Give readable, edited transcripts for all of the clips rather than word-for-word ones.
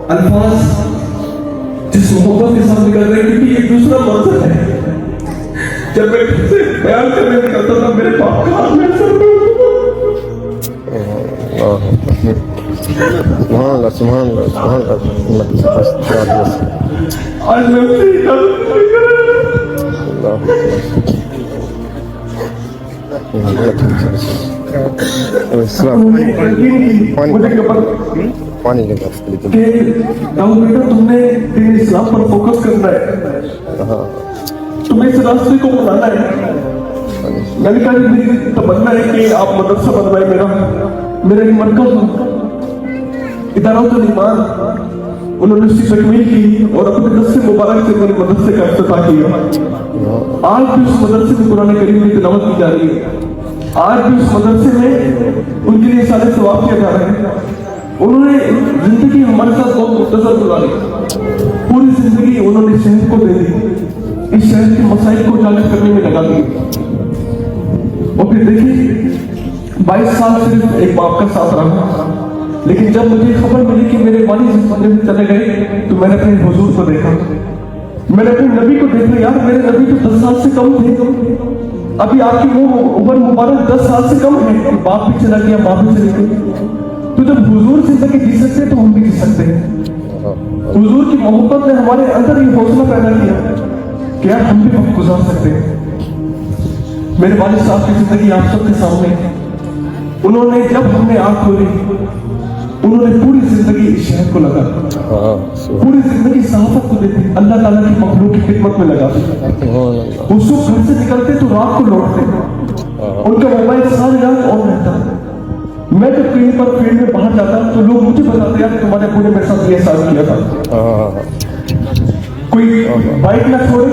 الفاظ جس محبت کے ساتھ نکل رہے ہیں، کیونکہ یہ دوسرا منظر ہے. جب میں گھر سے بیان کرنے نکلتا تھا میرے باپ کا ہاتھ میرے سر پہ ہوتا تھا. سبحان اللہ سبحان اللہ سبحان اللہ. آج میں اپنی اجازت نہیں کر رہا. پانی لے گا کہ داؤد بیٹا تم نے دین اسلام پر فوکس کرنا ہے، تمہیں اس راستے کو بنانا ہے. میں نے کہا میری تمنا ہے کہ آپ مدرسہ بنوائے، میرا ایک مرکز ہو، ادارۃ الایمان. انہوں نے اس کی تکمیل کی اور اپنے دست مبارک سے میرے مدرسے کا افتتاح کیا. آج بھی اس مدرسے میں قرآن کریم کی تلاوت کی جا رہی ہے. آج بھی اس مدرسے میں ان کے لیے سارے ثواب کیا جا رہے ہیں. انہوں نے زندگی ہمارے ساتھ بہت مختصر گزاری، پوری زندگی انہوں نے شہر کو دے دی، اس شہر کے مسائل کو اجاگر کرنے میں لگا دی. اور پھر دیکھیے 22 سال صرف ایک باپ کا ساتھ رہا، لیکن جب مجھے خبر ملی کہ میرے والد اس منزل سے چلے گئے تو میں نے اپنے حضور کو دیکھا، میں نے اپنے نبی کو دیکھا. یار میرے نبی تو 10 سال سے کم تھے، ابھی آپ کی وہ عمر مبارک 10 سال سے کم ہے. باپ بھی چلا گیا، ماں بھی چلی گئی. تو جب حضور زندگی جی سکتے تو ہم بھی جی سکتے ہیں. حضور کی محبت نے ہمارے اندر یہ حوصلہ پیدا کیا کہ یار ہم بھی وقت گزار سکتے ہیں. میرے والد صاحب کی زندگی آپ سب کے سامنے، انہوں نے جب ہم نے آنکھ کھولی انہوں نے پوری زندگی اس شہر کو لگا، پوری زندگی صحافت کو دیتے، اللہ تعالیٰ کی مخلوق کی خدمت میں لگا. وہ صبح گھر سے نکلتے تو رات کو لوٹتے، ان کا موبائل ساری رات آن رہتا. میں جب کہیں پر فیلڈ میں باہر جاتا تو لوگ مجھے بتاتے ہیں کہ تمہارے ابو نے میرے ساتھ یہ سال کیا تھا. کوئی بائک نہ چھوڑے،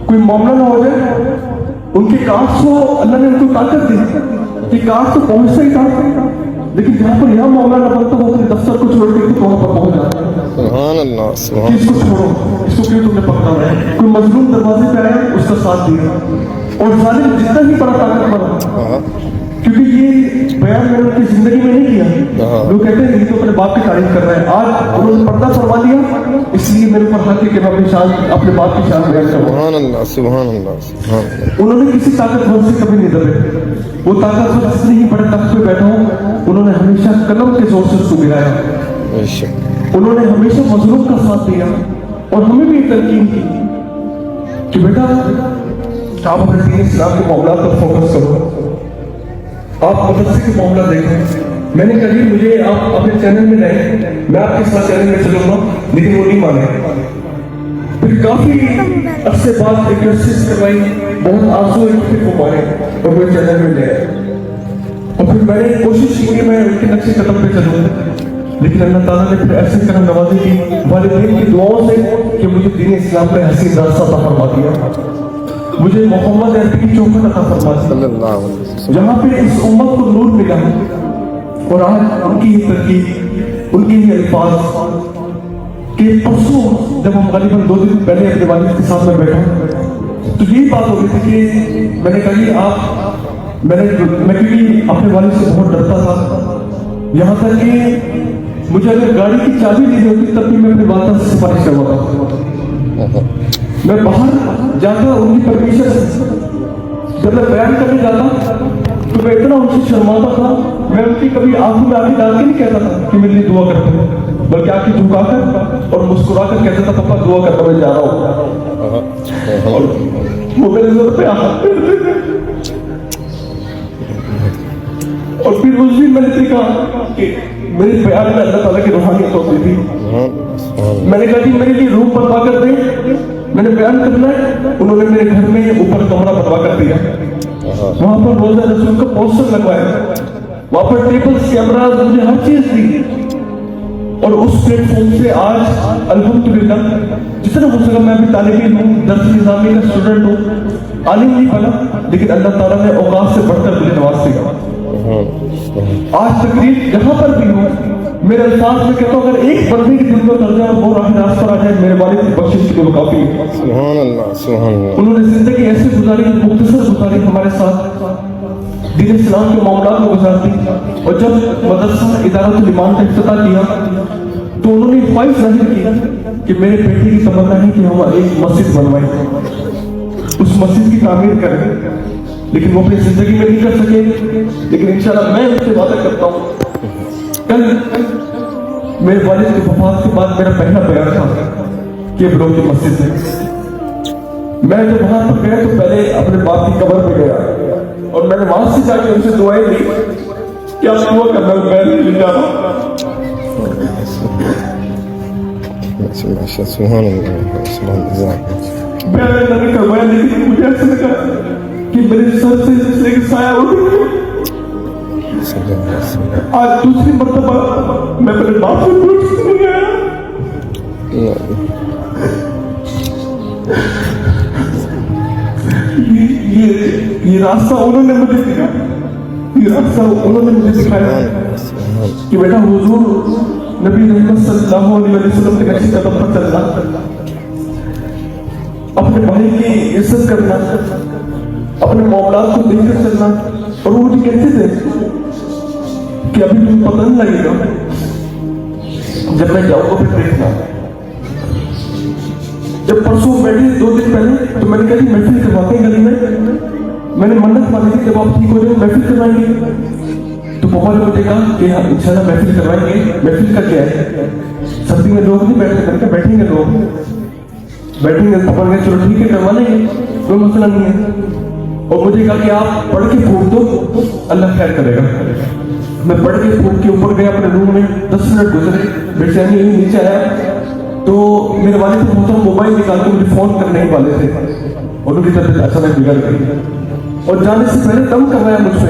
کوئی معاملہ نہ ہو جائے. ان کے کاش کو اللہ نے ان کو طاقت دی کہ کاش تو پہنچتا ہی تھا، لیکن جہاں پر یہاں معاملہ نہ بنتا وہ اپنے دفتر کو چھوڑ کے وہاں پر پہنچ جاتا. سبحان اللہ سبحان اس کو چھوڑو، اس کو کیوں تم نے پکڑا ہے. کوئی مظلوم دروازے پہ آیا اس کا ساتھ دیا، اور ظالم جتنا ہی بڑا طاقت بنا، کیونکہ یہ بیان میں نے ان کی زندگی میں نہیں کیا. لوگ کہتے ہیں یہ تو اپنے باپ کی تعریف کر رہے ہیں. آج انہوں نے پردہ فرما لیا، اس لیے میرے اوپر حق ہے کہ میں اپنے باپ کی شان بیان کروں. سبحان اللہ سبحان اللہ سبحان اللہ. انہوں نے کسی طاقتور سے کبھی نہیں دبے. وہ طاقتور جتنے ہی بڑے تخت پہ بیٹھا ہوں انہوں نے ہمیشہ قلم کے زور سے اس کو گرایا. انہوں نے ہمیشہ مظلوم کا ساتھ دیا اور ہمیں بھی تلقین کی کہ بیٹا آپ اپنے دین اسلام کے معاملات پر فوکس کرو، آپ مدرسے کے معاملہ دیکھیں. میں نے کہا جی مجھے آپ اپنے چینل میں رہیں، میں آپ کے ساتھ چینل میں چلوں گا، لیکن وہ نہیں مانے. پھر کافی عرصے بعد ایک کوشش کروائی، بہت آرزو ہے کہ وہ مانے اور وہ چینل میں لے آئے. اور پھر میں نے کوشش کی کہ میں ان کے نقشے قدم پہ چلوں، لیکن اللہ تعالیٰ نے پھر ایسے کرم نوازی کی والدین کی دعاؤں سے کہ مجھے دین اسلام کا حسین راستہ عطا فرما دیا. مجھے محمد عربی کی چوکھٹ عطا فرما دی جہاں پہ اس امت کو نور ملا. اور آج ان کی یہ ترکیب، ان کے یہ الفاظ کہ پرسوں جب ہم غالباً 2 دن پہلے اپنے والد کے ساتھ میں بیٹھا تو یہی بات ہو گئی تھی کہ میں نے کہا کہ آپ میں کیونکہ اپنے والد سے بہت ڈرتا تھا، یہاں تک کہ مجھے اگر گاڑی کی چابی دی ہوتی تب بھی میں اپنے والدہ سے سفارش کرواتا. میں باہر جاتا ان کی پرمیشن جب میں بیان کرنے جاتا تو میں اتنا ان سے شرماتا تھا، میں ان کی کبھی آنکھوں میں آنکھیں ڈال کے نہیں کہتا تھا کہ میرے لیے دعا کرتے ہیں، بلکہ آنکھیں جھکا کر اور مسکرا کر کہتا تھا پپا دعا کرتا میں جا رہا ہوں. اور وہ میرے سر پہ ہاتھ پھیرتے تھے. اور پھر اس دن میں نے دیکھا کہ میرے بیان میں اللہ تعالیٰ کی روحانیت ہوتی تھی. میں نے کہا کہ میرے لیے روم بنوا کر دیں، میں نے بیان کرنا ہے. انہوں نے میرے گھر میں اوپر کمرہ بنوا کر دیا، وہاں پر روزہ رسول کا پوسٹر لگوایا، وہاں پر ٹیبلز کیمراز مجھے ہر چیز دی. اور اس پلیٹ فارم سے آج الحمدللہ جتنا ہو سکا میں بھی طالب علم ہوں، درس نظامی کا اسٹوڈنٹ ہوں، عالم نہیں بنا، لیکن اللہ تعالیٰ نے اوقات سے بڑھ کر مجھے نواز دیا. آج تقریر جہاں پر بھی ہوں میرے الفاظ میں کہتا ہوں اگر ایک بندے کی دل کو کر جائے اور وہ راہ راست پر آ جائے میرے والد کی بخشش کے لیے کافی ہے. سبحان اللہ سبحان اللہ. انہوں نے زندگی ایسے گزاری، مختصر گزاری ہمارے ساتھ، دین اسلام کے معاملات میں گزارتی. اور جب مدرسہ ادارۃ الایمان کا افتتاح کیا تو انہوں نے ख्वाहिश ظاہر کی کہ میرے بیٹے کی تمنا ہے کہ ہم ایک مسجد بنوائیں, اس مسجد کی تعمیر کریں, لیکن وہ اپنی زندگی میں نہیں کر سکے. لیکن انشاءاللہ میں ان سے وعدہ کرتا ہوں, کل میرے والد کی وفات کے بعد میرا پہلا بیان تھا کہ بلوک کی مسجد میں. میں جب وہاں پر گیا تو پہلے اپنے باپ کی قبر پہ گیا اور میں نے وہاں سے جا کے ان سے دعائیں دی کہ آپ دعا کرنا, میں نہیں جا رہا. سبحان اللہ, سبحان اللہ. میں نے کروایا, لیکن مجھے ایسا لگا کہ میرے سر سے جیسے ایک سایہ اٹھ گیا. آج دوسری مرتبہ میں میرے باپ سے پوچھ نہیں گیا. یہ راستہ انہوں نے مجھے دکھایا, یہ راستہ انہوں نے مجھے دکھایا کہ بیٹا حضور نبی رحمت صلی اللہ علیہ وسلم کے نقش قدم پر چلنا, اپنے بھائی کی عزت کرنا, اپنے معاملات کو دیکھ کر چلنا. اور وہ مجھے کہتے تھے کہ ابھی تمہیں پتہ نہیں لگے گا, جب میں جاؤں گا پھر دیکھنا. جب پرسوں بیٹھے 2 دن پہلے تو میں نے کہا کہ محفل کرواتے ہیں گلی میں نے منت مانی تھی جب آپ ٹھیک ہو جائے محفل کروائیں گے. تو پاپا نے مجھے کہا کہ ہاں انشاءاللہ محفل کروائیں گے. محفل کا کیا ہے, سردی میں لوگ نہیں بیٹھے کر کے بیٹھیں گے, لوگ بیٹھیں گے. پاپا نے چلو ٹھیک ہے کروا لیں گے, کوئی مسئلہ نہیں ہے. اور مجھے کہا کہ آپ پڑھ کے پھونک دو, اللہ خیر کرے گا. میں پڑھ کے پھونک کے اوپر گیا اپنے روم میں. 10 منٹ گزرے, بے چینی یہیں نیچے آیا تو میرے والد محترم موبائل نکال کے مجھے فون کرنے ہی والے تھے. ان کی طرف اچانک بگڑ گئی اور جانے سے پہلے دم کروایا مجھ سے.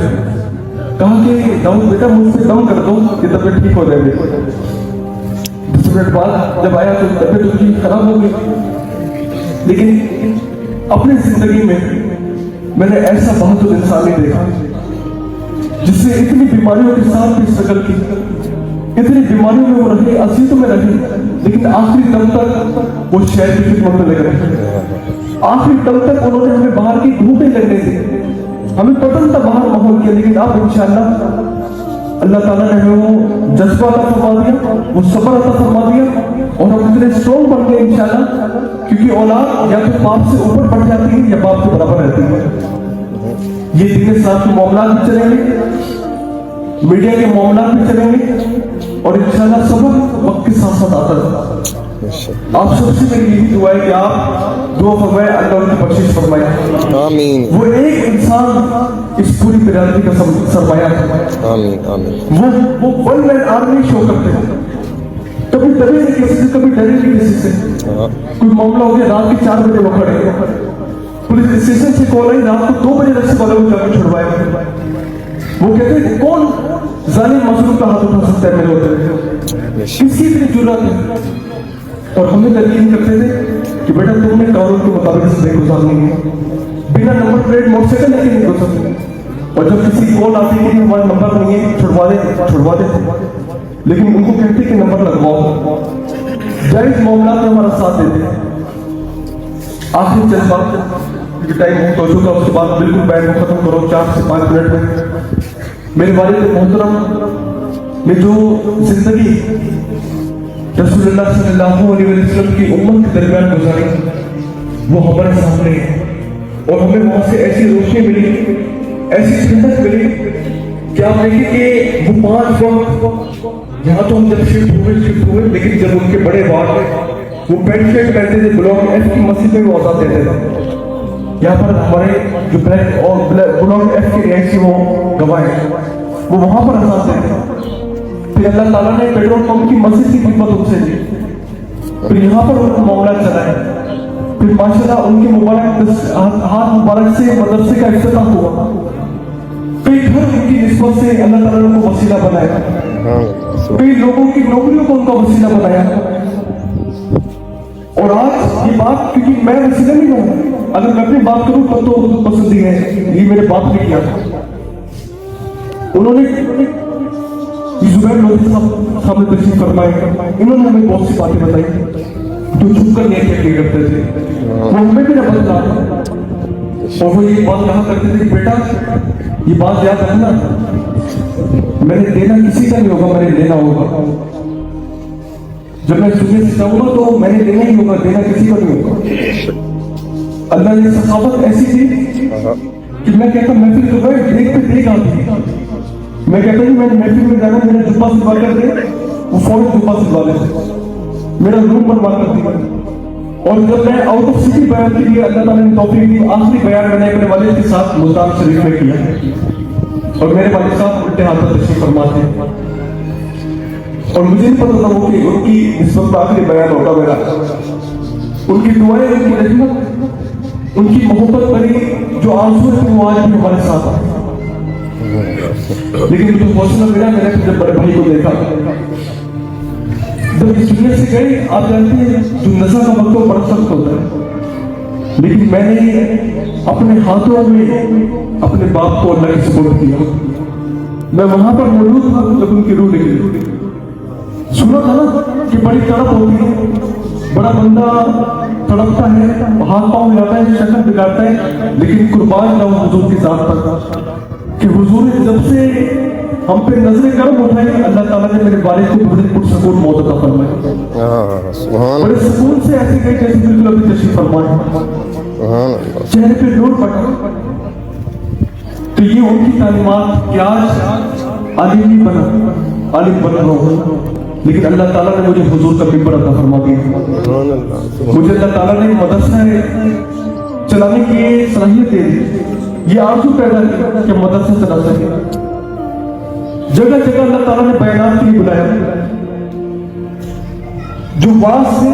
کہا کہ دم بیٹا مجھ سے دم کر دو کہ طبیعت ٹھیک ہو جائے گی. 10 منٹ بعد جب آیا تو طبیعت ان کی خراب ہو گئی. لیکن اپنی زندگی میں نے ایسا بہادر انسان نہیں دیکھا جس نے اتنی بیماریوں کے ساتھ بھی اسٹرگل کی, اتنی بیماریوں میں وہ رہے, اذیتوں میں رہے, لیکن آخری دم تک وہ شہر کی خدمت میں لگ رہے. آخری دم تک انہوں نے ہمیں باہر کی دھوپیں لگنے دی. ہمیں پسند تھا باہر ماحول کیا, لیکن اب انشاءاللہ اللہ تعالیٰ نے ہمیں وہ جذبہ عطا فرما دیا, وہ صبر عطا فرما دیا اور ہم اتنے اسٹرانگ بن گئے انشاءاللہ. کیونکہ اولاد یا تو باپ سے اوپر بڑھ جاتی ہے یا باپ کے برابر رہتی ہے. یہ دین اسلام کے معاملات بھی چلیں گے, میڈیا کے معاملات بھی چلیں گے اور انشاءاللہ صبر وقت کے ساتھ ساتھ آتا ہے. آپ سب سے میری یہی دعا ہے کہ آپ دعا فرمائیں, اللہ ان کی بخشش فرمائے. آمین. وہ ایک انسان اس پوری برادری کا سرمایہ ہے. آمین آمین. وہ ون مین آرمی شو کرتے ہیں, کبھی ڈرے نہیں کسی سے, کبھی ڈرے نہیں کسی سے. کوئی معاملہ ہو گیا رات کے 4 بجے وہ کھڑے, پولیس اسٹیشن سے کال آئی رات کو 2 بجے رکشے والے کو جا کے چھڑوائے. وہ کہتے ہیں کون ظالم مظلوم کا ہاتھ اٹھا سکتا ہے میرے ہوتے, کس کی اتنی جرات ہے. اور ہمیں یقین کرتے تھے کہ بیٹا تم نے قانون کے مطابق زندگی گزارنی ہے, بنا نمبر پلیٹ موٹر سائیکل لے کے نہیں گزر سکتے. اور جب کسی کال آتی ہے کہ ہمارا نمبر نہیں ہے چھڑوا دیتے, لیکن ان کو کہتے کہ نمبر لگواؤ. جائز معاملات میں ہمارا ساتھ دیتے ہیں. آخری چند بات ٹائم ہو چکا, اس کے بعد بالکل بیٹھ کو ختم کرو 4 سے 5 منٹ میں. میرے والد محترم نے جو زندگی رسول اللہ صلی اللہ علیہ وسلم کی امت کے درمیان گزاری وہ ہمارے سامنے ہے. اور ہمیں وہاں سے ایسی روشنی ملی, ایسی ٹھنڈک ملی کہ آپ دیکھیں کہ وہ 5 وقت یہاں تو ہم جب شفٹ ہوئے لیکن جب ان کے بڑے وارڈ وہ پینٹ شرٹ پہنتے تھے, بلاک ایف کی مسجد میں وہ آزاد دیتے تھے. یہاں پر ہمارے جو بلیک اور بلاک ایف کے رہائشی وہ گواہ ہیں, وہ وہاں پر آزاد دیتے تھے. پھر اللہ تعالیٰ نے پیٹرول پمپ کی مسجد کی خدمت ان سے دی, پھر یہاں پر ان کو معاملات چلائے. پھر ماشاءاللہ ان کے مبارک ہاتھ مبارک سے مدرسے کا افتتاح ہوا. کئی گھر ان کی نسبت سے اللہ تعالیٰ نے ان کو وسیلہ بنایا, کئی لوگوں کی نوکریوں کو ان کا وسیلہ بنایا. اور آج یہ بات, کیونکہ میں وسیلہ نہیں ہوں, اگر میں اپنی بات کروں تو پسندی ہے, یہ میرے باپ نے کیا. انہوں نے زبیر لوہی صاحب نے تشریف فرمائے, انہوں نے ہمیں بہت سی باتیں بتائی جو چھپ کر نہیں کیا کرتے تھے. وہ ہمیں بھی نہ بدلا, اور وہ یہ بات کہا کرتے تھے کہ بیٹا یہ بات یاد رکھنا, میں نے دینا کسی کا نہیں ہوگا, میں نے لینا ہوگا. जब मैं दुनिया से जाऊंगा तो मैंने देना ही होगा, देना किसी को नहीं होगा। अल्लाह ने सखावत ऐसी थी कि मैं कहता महफिल जो है देख पे देख आती, मैं कहता हूँ मैं महफिल में जाना, मेरा जुब्बा सिलवा कर दे, वो फौरन जुब्बा सिलवा देते, मेरा रूम बनवा कर दिया। और जब मैं आउट ऑफ सिटी बयान के लिए अल्लाह ताला ने तौफीक दी, आखिरी बयान मैंने अपने वालिद के साथ मुल्तान शरीफ में किया, और मेरे वालिद साहब उल्टे हाथ पर तशरीफ फरमा थे, और मुझे नहीं पता था वो कि उनकी निस्बत में आखिरी बयान होगा मेरा। उनकी दुआएं, उनकी रहमत, उनकी मोहब्बत भरी जो आंसू है वो आज भी हमारे साथ है। लेकिन मुझे हौसला मिला मैंने जब बड़े भाई को देखा, जब इस दुनिया से गए, आप जानते हैं जो नशा का वक्त बड़ा सख्त होता है, लेकिन मैंने अपने हाथों में अपने बाप को अल्लाह के सुपुर्द किया। मैं वहां पर मौजूद था जब उनकी रूह निकली। सुना था ना कि बड़ी तड़प होती है, बड़ा बंदा तड़पता है, हाथ पांव हिलाता है, शक्ल बिगाड़ता है, लेकिन कुर्बान जाऊं हुजूर की जात पर कि हुजूर ने जब से हम पे नजरें करम उठाई, अल्लाह ताला ने मेरे वालिद को बड़े पुरसकून मौत अता फरमाई। बड़े सुकून से ऐसे गए जैसे बिल्कुल अभी तशरीफ फरमाए, चेहरे पे नूर पड़ा। तो ये उनकी तालीमात कि आज आलिम नहीं बना, आलिम बन रहा हूं, लेकिन अल्लाह ताला ने मुझे हुजूर का मिंबर अता फरमा दिया। मुझे अल्लाह ताला ने मदरसा चलाने की ये सलाहियत दे दी, ये आरज़ू पैदा की कि मदरसा चला सके। जगह जगह अल्लाह ताला ने बयानात के लिए बुलाया, जो वाज से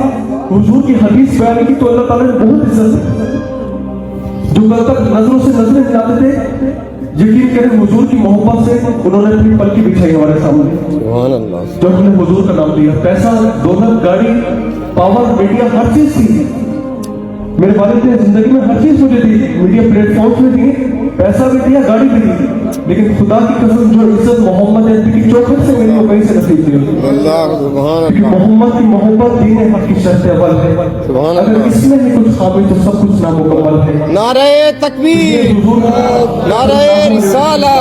हुजूर की हदीस बयान की तो अल्लाह ताला ने बहुत इज्जत दी। जो कल तक नजरों से नजरें मिलाते थे, यकीन करें हुजूर की मोहब्बत से उन्होंने अपनी पलकी बिछाई हमारे सामने। जब हमने हुजूर का नाम लिया, पैसा, दौलत, गाड़ी, पावर, मीडिया, हर चीज थी। मेरे वालिद ने जिंदगी में हर चीज मुझे दी, मीडिया प्लेटफॉर्म भी दिए, पैसा भी दिया, गाड़ी भी दी, लेकिन खुदा की कसम जो इज्जत मोहम्मद की चौखट से मेरी वो कहीं से नसीब नहीं हुई। क्योंकि मोहम्मद की मोहब्बत दीन हक की शर्त अव्वल है। अगर इसमें भी कुछ खामी तो सब कुछ नामुकम्मल है। नारे तकबीर, नारे रिसाला।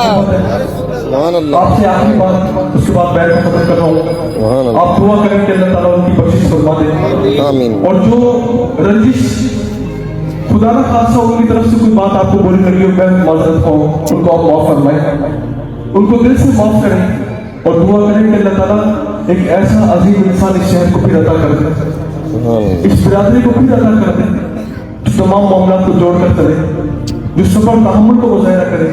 आपसे आखिरी बात, उसके बाद मैं खत्म कर रहा हूँ। आप दुआ करें कि अल्लाह ताला उनकी बख्शिश फरमा दे। आमीन। और जो रंजिश खुदा ना खासा उनकी तरफ से कोई बात आपको बोली लगी हो, मैं माजरत खाऊं, उनको आप माफ फरमाएं, उनको दिल से माफ करें, और दुआ करें कि अल्लाह ताला एक ऐसा अजीम इंसान इस शहर को फिर अता कर दे, इस बिरादरी को फिर अता कर दे, जो तमाम मामला को जोड़ कर चले, जो सबर तहम्मुल को मुजाहिरा करे,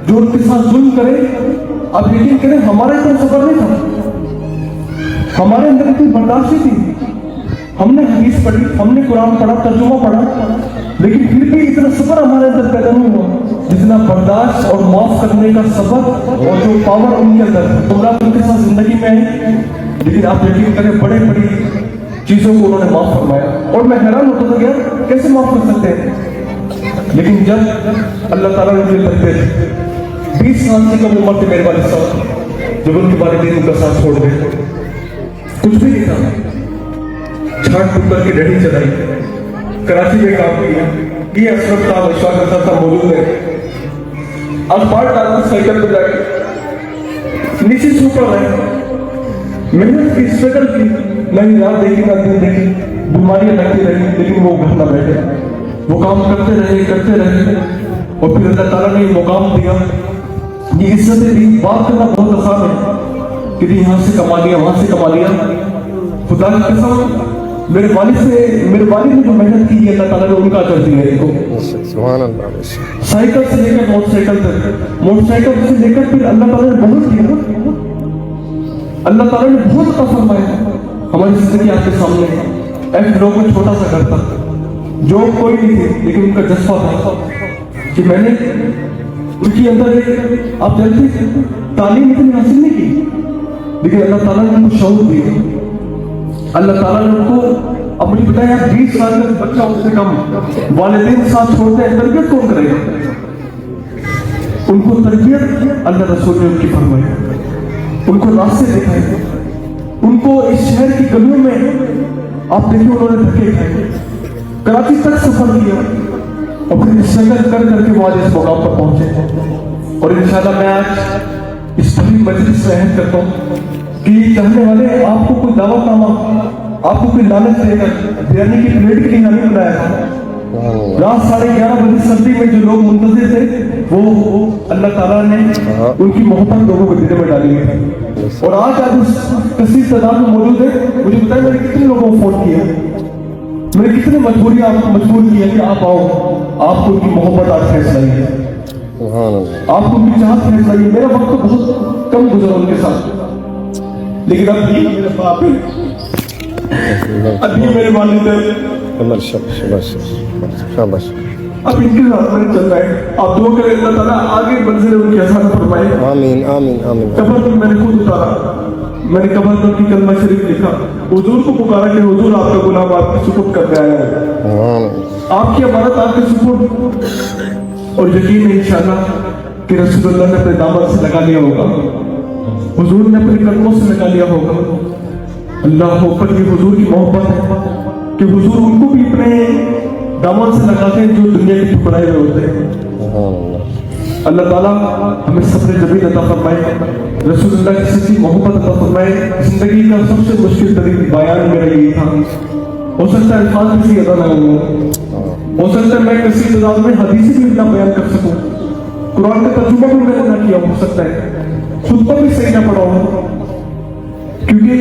जो उनके साथ जुल्म करे। आप यकीन करें हमारे तो सबर नहीं था, हमारे अंदर इतनी बर्दाश्त थी, हमने हदीस पढ़ी, हमने कुरान पढ़ा, तर्जुमा पढ़ा, लेकिन फिर भी इतना सबर हमारे अंदर पैदा नहीं हुआ जितना बर्दाश्त और माफ करने का सबर और जो पावर उनके अंदर है। उनके साथ जिंदगी में है, लेकिन आप यकीन करें बड़े बड़ी चीजों को उन्होंने माफ फरमाया, और मैं हैरान होता था यार कैसे माफ कर सकते हैं। लेकिन जब अल्लाह ताला ने मुझे तरबियत 20 साल से कम उम्र थे मेरे वालिद साहब, जब उनके वालिदैन उनका साथ छोड़ गए, कुछ भी नहीं था, छाट फूट करके डंडी चलाई, कराची में काम किया, ये असरफ साहब, अशफाक अंसार साहब मौजूद है, अखबार डालकर साइकिल पर जाके नीचे छुपा रहे, मेहनत की, स्ट्रगल की, नहीं रात देखी ना दिन देखी, बीमारियां लगती रही, लेकिन वो घर न बैठे, वो काम करते रहे, और फिर अल्लाह ताला ने मुकाम दिया, ये इज्जतें दी। बात करना बहुत आसान है कि यहाँ से कमा लिया, वहां से कमा लिया। खुदा की कसम मेरे वालिद ने जो मेहनत की है, अल्लाह ताला ने उनका अजर दिया इनको। साइकिल से लेकर मोटरसाइकिल तक, मोटरसाइकिल से लेकर फिर अल्लाह ताला ने बहुत दिया, अल्लाह ताला ने बहुत अता फरमाया। हमारी जिंदगी आपके सामने एक लोग में छोटा सा घर था, जो कोई नहीं थे, लेकिन उनका जज्बा था कि मैंने उनके अंदर एक, आप जानते तालीम इतनी हासिल नहीं की, लेकिन अल्लाह ताला ने उनको शौक दिया। अल्लाह ताला ने उनको अपनी बताया 20 साल का बच्चा उनसे कम वालिदैन साथ छोड़ते हैं, तरबियत कौन करेगा? उनको तरबियत अल्लाह रसूल ने उनकी फरमाई, उनको रास्ते दिखाए, उनको इस शहर की गलियों में आप देखिए उन्होंने धक्के खाए, कराची तक सफर किया, और फिर स्ट्रगल कर करके वो आज इस मुकाम पर पहुंचे। और इंशाल्लाह मैं आज इस बड़ी मजलिस में अहद करता हूँ कि चाहने वाले आपको कोई दावतनामा आपको कोई लालच देगा बिरयानी की प्लेट के लिए नहीं बुलाया। रात 11:30 बजे सर्दी में जो लोग मुंतजिर थे वो अल्लाह ताला ने उनकी मोहब्बत लोगों के दिल में डाली है। और आज उस कसीर तादाद में मौजूद है। मुझे बताया मैंने कितने लोगों को फोन किया, मैंने कितने मजबूरियां आपको मजबूर किया कि आप आओ, आपको उनकी मोहब्बत आज फैसला है, आपको उनकी चाहत फैसला है। मेरा वक्त तो बहुत कम गुजरा उनके साथ, लेकिन अब भी मेरे बाप है, अभी मेरे वालिद है, शाबाश। अब इनके साथ में चल रहा है। आप दुआ करें अल्लाह ताला आगे मंजिल उनकी आसान फरमाए। आमीन आमीन आमीन। कब्र में मैंने खुद उतारा, मैंने कब्र में की कलमा शरीफ लिखा, हुजूर को पुकारा कि हुजूर आपका गुलाम आपके सुपुर्द करने आया है, आपकी अमानत आपके सुपुर्द। और यकीन है इंशाअल्लाह कि रसूलुल्लाह ने अपने दामन से लगा लिया होगा, हुजूर ने अपने कदमों से लगा लिया होगा। अल्लाह ऊपर की हुजूर की मोहब्बत है कि हुजूर उनको भी अपने दामन से लगाते हैं जो दुनिया के टुकड़ाए हुए होते हैं। अल्लाह ताला हमें सब्र जमील अता फरमाए, रसूलुल्लाह की सच्ची मोहब्बत अता फरमाए। जिंदगी का सबसे मुश्किल तरीन बयान मेरा ये था, हो सकता है अल्फाज किसी अदा ना हो, हो सकता है मैं किसी तादाद में हदीस भी ना बयान कर सकूं, कुरान का तर्जुमा भी मैंने ना किया, हो सकता है खुतबा भी सही ना पढ़ा हो, क्योंकि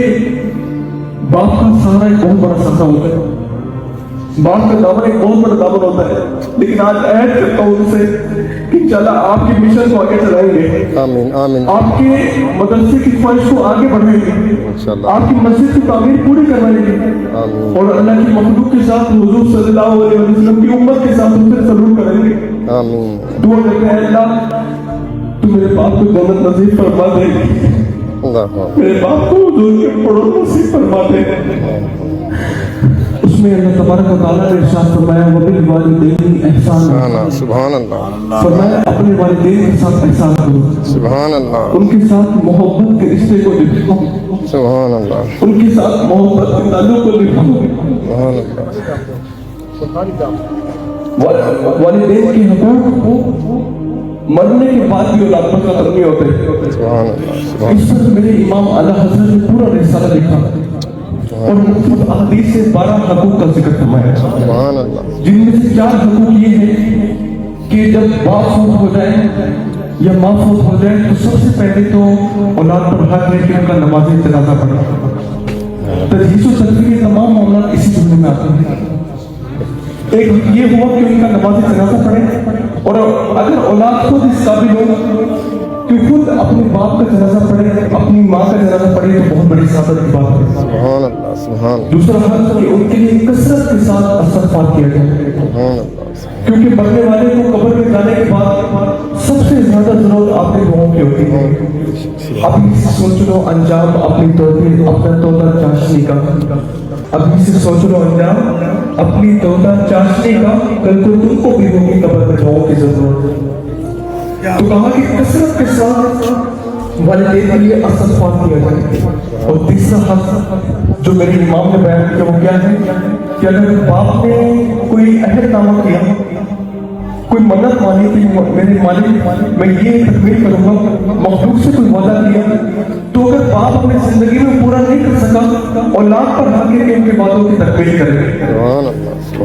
बाप का सहारा एक बहुत बड़ा सहारा होता है, बाप का दामन एक बहुत बड़ा दामन होता है। लेकिन आज ऐड करता हूँ उनसे कि चला आपके मिशन को आगे चलाएंगे, आमीन आमीन। आपके मदरसे की ख्वाहिश को आगे बढ़ाएंगे, आपकी मस्जिद की तामीर पूरी करवाएंगे, और अल्लाह की मखलूक के साथ हुजूर सल्लल्लाहु अलैहि वसल्लम की उम्मत के साथ उनसे सलूट करेंगे। आमीन। दुआ करते हैं अल्लाह तू मेरे बाप को जन्नत नसीब फरमा दे, मेरे बाप को हुजूर के पड़ोस नसीब फरमा दे। उसमें अल्लाह तबारक व तआला ने इरशाद फरमाया वबिल वालिदैनि ihsan, सुभान अल्लाह, फरमाया अपने वालिदैन के साथ एहसान करो, सुभान अल्लाह, उनके साथ मोहब्बत के रिश्ते को निभाओ, सुभान अल्लाह, उनके साथ मोहब्बत के ताल्लुक को निभाओ। सुभान अल्लाह। वालिदैन के हकूक मरने के बाद भी औलाद पर खत्म नहीं होते। सुभान अल्लाह। इस पर मेरे इमाम आला हज़रत ने पूरा रिसाला लिखा और मुख्तलिफ अहादीस से 12 हकूक का जिक्र फरमाया, सुभान अल्लाह, जिनमें से 4 हकूक ये हैं कि जब बाप फौत हो जाए या माँ फौत हो जाए तो सबसे पहले तो औलाद पर हक है कि उनका नमाज जनाजा पढ़े। तजहीज़ व तदबीर के तमाम मामला इसी जुमले में आते हैं। एक ये हुआ कि उनका नमाज जनाजा पढ़े, और अगर औलाद खुद इस काबिल हो कि खुद अपने बाप का जनाजा पढ़े, अपनी माँ का जनाजा पढ़े, तो बहुत बड़ी सादत की बात है। सुभान अल्लाह, सुभान। दूसरा हक कि उनके लिए कसरत के साथ इस्तग़फ़ार किया जाए, सुभान अल्लाह, क्योंकि मरने वाले को कब्र में जाने के बाद सबसे ज्यादा जरूरत आपके लोगों की होती है। अभी से सोच लो अंजाम अपनी अपना तोता चाशनी का, अभी से सोच लो अंजाम अपनी तोता चाशनी का, कल को तुमको भी होगी कब्र में दुआओं की जरूरत। तो कहा कि कसरत के साथ वालिदैन के लिए इस्तग़फ़ार किया जाए। और तीसरा हक जो मेरे इमाम ने बयान किया वो क्या है कि अगर बाप ने कोई अहदनामा किया, कोई मन्नत मानी कि मेरे मालिक मैं ये तकमील करूंगा, मखलूक से कोई वादा किया, तो अगर बाप अपनी जिंदगी में पूरा नहीं कर सका, औलाद पर हक है कि उनके वादों की तकमील करें,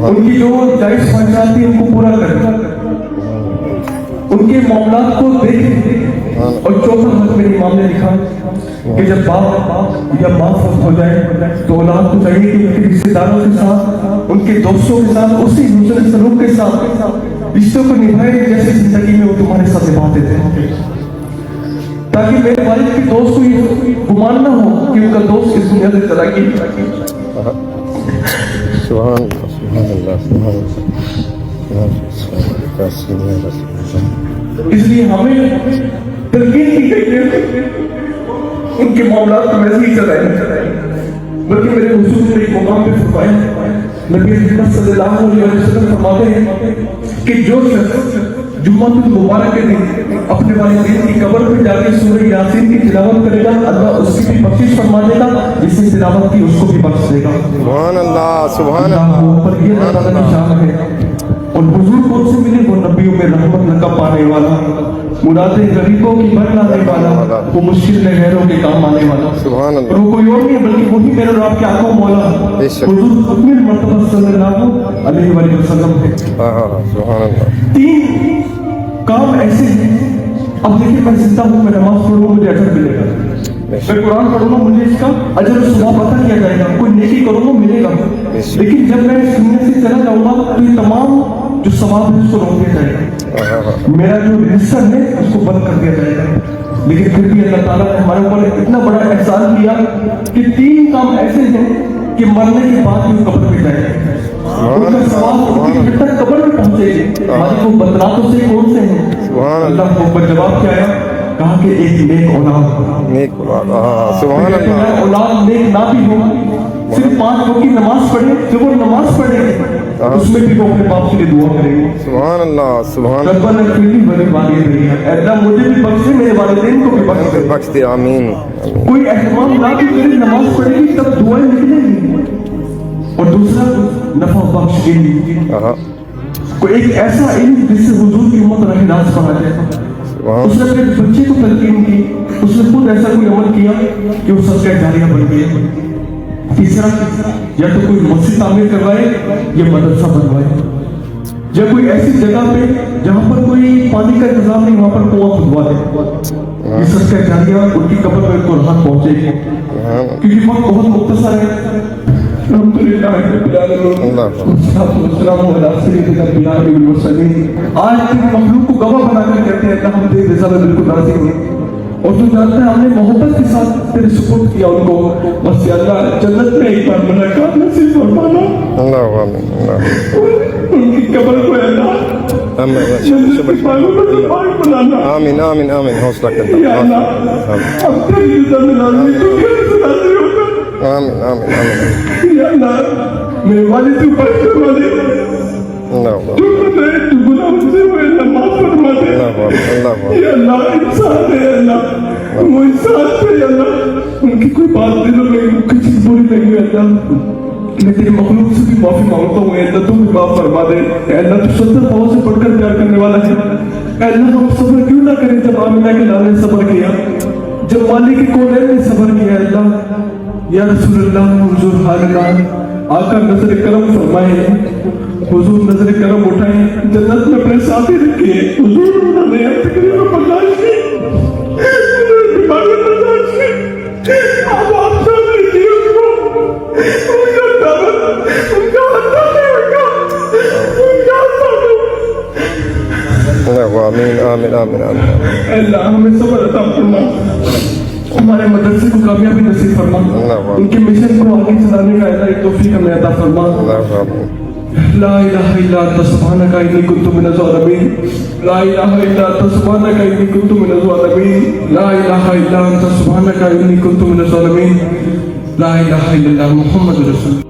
उनकी जो जायज़ ख्वाहिशात थी उनको पूरा करें, उनके मामलात को देखें। और चौथा हक मेरे इमाम ने लिखा कि जब बाप या माँ फौत हो जाए तो औलाद को चाहिए कि उनके रिश्तेदारों के साथ, उनके दोस्तों के साथ, उसी हुस्न सलूक के साथ रिश्तों को निभाए जैसे जिंदगी में वो तुम्हारे साथ निभाते थे, ताकि मेरे वालिद के दोस्त को ये गुमान ना हो कि उनका दोस्त इस दुनिया से चला गया। सुभान अल्लाह, सुभान अल्लाह। इसलिए हमें तलकीन की गई है उनके मामला को वैसे ही चलाए, बल्कि मेरे हुजूर ने एक मकाम पे फरमाया, नबी मोहम्मद सल्लल्लाहु अलैहि वसल्लम फरमाते हैं कि जो शख्स जुम्मतुल मुबारक के दिन अपने वालिदैन की कब्र पे जाके सूरह यासीन की तिलावत करेगा, अल्लाह उसकी भी बख्शिश फरमा देगा, जिसने तिलावत की उसको भी बख्श देगा। सुभान अल्लाह, सुभान अल्लाह। पर ये अल्लाह की शान है। और हुजूर कौन से मिले? वो नबियों में रहमत लक़ब पाने वाला, मुरादे गरीबों की भर लाने वाला, वो मुश्किल में गैरों के काम आने वाला। सुभान और अल्लाह। वो कोई और नहीं है बल्कि वही मेरे और आपके आका मौला बेशक। हुजूर अपने मर्तबा सल्लल्लाहु अलैहि वसल्लम है। हाँ सुभान अल्लाह। 3 काम ऐसे हैं। अब देखिए, मैं जिंदा हूँ, मैं नमाज पढ़ूंगा मुझे अजर मिलेगा, मैं कुरान पढ़ूंगा मुझे इसका अजर सवाब अता किया जाएगा, कोई नेकी करूंगा मिलेगा। लेकिन जब मैं इस दुनिया से चला जाऊंगा तो ये तमाम जो सवाब है उसको रोक दिया जाएगा, मेरा जो हिस्सा है उसको बंद कर दिया जाएगा। लेकिन फिर भी अल्लाह ताला ने हमारे ऊपर इतना बड़ा एहसान किया कि 3 काम ऐसे हैं कि मरने के बाद भी कब्र में जाएगा, उनका सवाब उनकी जब तक कब्र में पहुंचेगी। मालिक को बतला तो से कौन से हैं? अल्लाह को ऊपर जवाब क्या आया? कहा कि एक नेक औलाद, नेक औलाद। सुभान अल्लाह। औलाद नेक ना भी हो, सिर्फ 5 वक्त की नमाज पढ़े, जब वो नमाज पढ़ेंगे उसमें भी वो अपने बाप के लिए दुआ करेंगे। सुभान अल्लाह। सुभान रब्बना इग़फिरली व लिवालिदैन, अल्लाह मुझे भी बख्शे, मेरे वालिदैन को भी बख्शे। बख्श दे, आमीन। कोई एहतमाम ना भी करे, नमाज पढ़ेगी तब दुआएं निकलेंगी। और दूसरा नफा बख्श इल्म, कोई एक ऐसा इल्म जिससे हुजूर की उम्मत राह रास्त पा जाए। उसने अपने बच्चे को तलकीन की, उसने खुद ऐसा कोई अमल किया कि वो सदका जारिया बन गया। तीसरा, या तो कोई मस्जिद तामीर करवाए या मदरसा बनवाए, या कोई ऐसी जगह पे जहां पर कोई पानी का इंतजाम नहीं वहां पर कुआं खुदवा दे। ये सदका जारिया उनकी कब्र में उनको राहत पहुंचेगी, क्योंकि वक्त बहुत मुख्तसर है। अल्हम्दुलिल्लाह रब्बिल आलमीन, वस्सलामु अला सय्यिदिना बिलाल मुरसलीन। आज के मखलूक को गवाह बनाकर कहते हैं कि हम तेरी रज़ा में बिल्कुल राज़ी हैं, और तू जानता है हमने मोहब्बत के साथ तेरे सुपुर्द किया उनको। बस या अल्लाह जन्नत में एक बार मुलाकात नसीब फरमाना, उनकी कब्र को अल्लाह जन्नत के बागों में पाक बनाना। आमीन आमीन आमीन। हौसला कर। या अल्लाह अब तेरी रज़ा में राज़ी तू कैसे राज़ी होगा? आमीन आमीन आमीन। या अल्लाह मेरे वालिद तू बख्श फरमा दे, तू गुनाह मुझसे हुए अल्लाह माफ फरमा दे। या अल्लाह इंसान है अल्लाह, वो इंसान थे अल्लाह, उनकी कोई बात दिलों में कुछ बुरी लगी अल्लाह, मैं तेरे मखलूक से भी माफी मांगता हूँ अल्लाह, तू भी माफ फरमा दे। अल्लाह तू 70 पाँव से बढ़कर प्यार करने वाला है अल्लाह, हम सब्र क्यों ना करें जब आमिना के लाल ने सब्र किया, जब मालिक के कोने ने सब्र किया अल्लाह। या रसूलुल्लाह हुजूर हालना आका नजर करम फरमाए, हुजूर नजर करम उठाए, जन्नत में अपने साथी रखिए। हुजूर उन्होंने तकरीब बर्दाश्त की, बीमारी बर्दाश्त की, अब आप सब लीजिए उनको, उनका दावत, उनका हत्या नहीं होगा, उनका आमीन आमीन आमीन आमीन। अल्लाह हमें सब्र अता फरमा, हमारे मदरसे को कामयाबी नसीब फरमा, उनके मिशन को आगे चलाने का अल्लाह एक तौफीक हमें अता फरमा। ला इलाहा इल्ला अंता सुब्हानका इन्नी कुन्तु मिनज़ ज़ालिमीन, ला इलाहा इल्ला अंता सुब्हानका इन्नी कुन्तु मिनज़ ज़ालिमीन, ला इलाहा इल्ला अंता सुब्हानका इन्नी कुन्तु मिनज़ ज़ालिमीन, ला इलाहा इल्लल्लाह मुहम्मदुर रसूल।